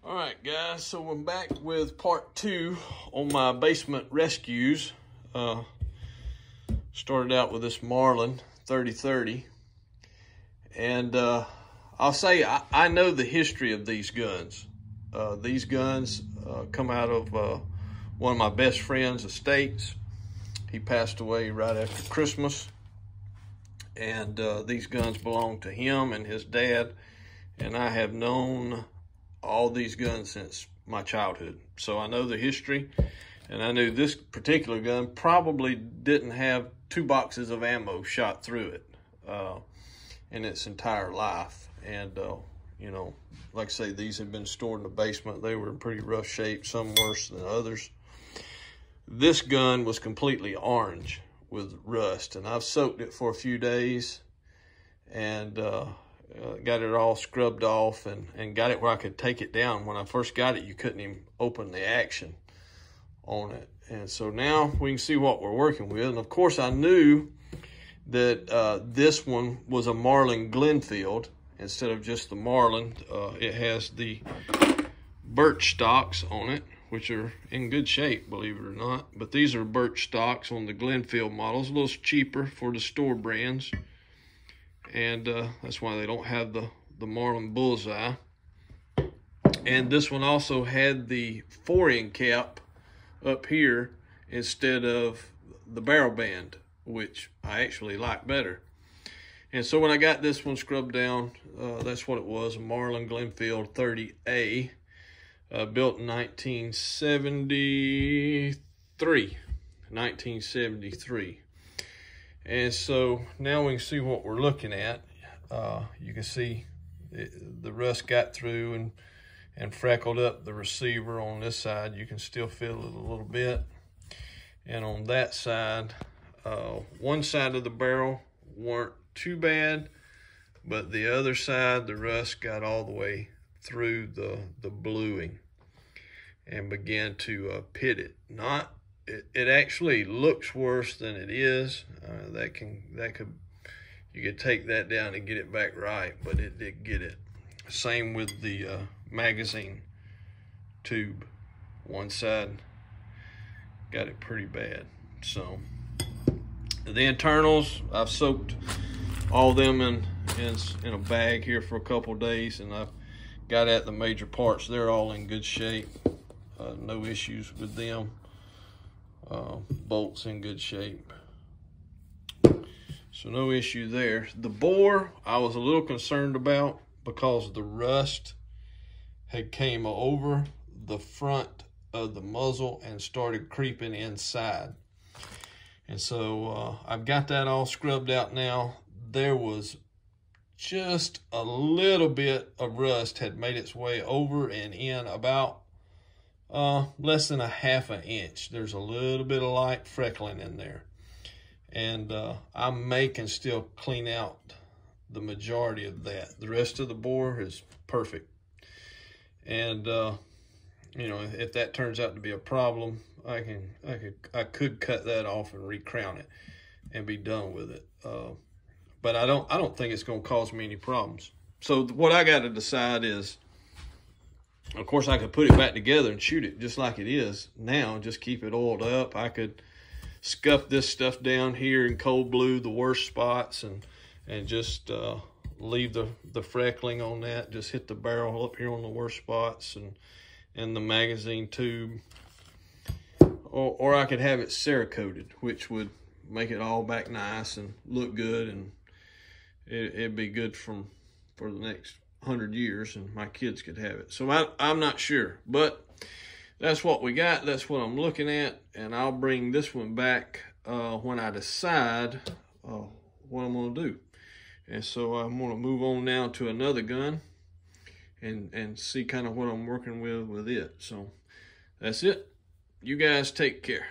All right, guys, so we're back with part 2 on my basement rescues. Started out with this Marlin 3030. And I'll say I know the history of these guns. These guns come out of one of my best friend's estates. He passed away right after Christmas. And these guns belong to him and his dad. And I have known all these guns since my childhood. So I know the history, and I knew this particular gun probably didn't have 2 boxes of ammo shot through it in its entire life. And, you know, like I say, these had been stored in the basement. They were in pretty rough shape, some worse than others. This gun was completely orange with rust, and I've soaked it for a few days and got it all scrubbed off and got it where I could take it down. When I first got it, you couldn't even open the action on it. And so now we can see what we're working with. And of course, I knew that this one was a Marlin Glenfield instead of just the Marlin. It has the birch stocks on it, which are in good shape, believe it or not. But these are birch stocks on the Glenfield models, a little cheaper for the store brands. And that's why they don't have the Marlin Bullseye. And this one also had the 4-end cap up here instead of the barrel band, which I actually like better. And so when I got this one scrubbed down, that's what it was, a Marlin Glenfield 30A, built in 1973. And so now we can see what we're looking at. You can see the rust got through and freckled up the receiver on this side. You can still feel it a little bit. And on that side, one side of the barrel weren't too bad, but the other side, the rust got all the way through the bluing and began to pit it. It actually looks worse than it is. You could take that down and get it back right, but it did get it. Same with the magazine tube. One side got it pretty bad. So the internals, I've soaked all them in a bag here for a couple days, and I've got at the major parts. They're all in good shape. No issues with them. Bolts in good shape, so no issue there. The bore I was a little concerned about because the rust had came over the front of the muzzle and started creeping inside. And so I've got that all scrubbed out now. There was just a little bit of rust had made its way over and in about less than a ½ inch. There's a little bit of light freckling in there. And I can still clean out the majority of that. The rest of the bore is perfect. And, you know, if that turns out to be a problem, I could cut that off and recrown it and be done with it. But I don't think it's going to cause me any problems. So what I got to decide is, of course, I could put it back together and shoot it just like it is now, just keep it oiled up. I could scuff this stuff down here in cold blue, the worst spots, and just leave the freckling on that. Just hit the barrel up here on the worst spots and the magazine tube. Or I could have it Cerakoted, which would make it all back nice and look good, and it'd be good for the next 100 years, and my kids could have it. So I'm not sure, but that's what we got. That's what I'm looking at, and I'll bring this one back when I decide what I'm going to do. And so I'm going to move on now to another gun and see kind of what I'm working with it. So that's it. You guys take care.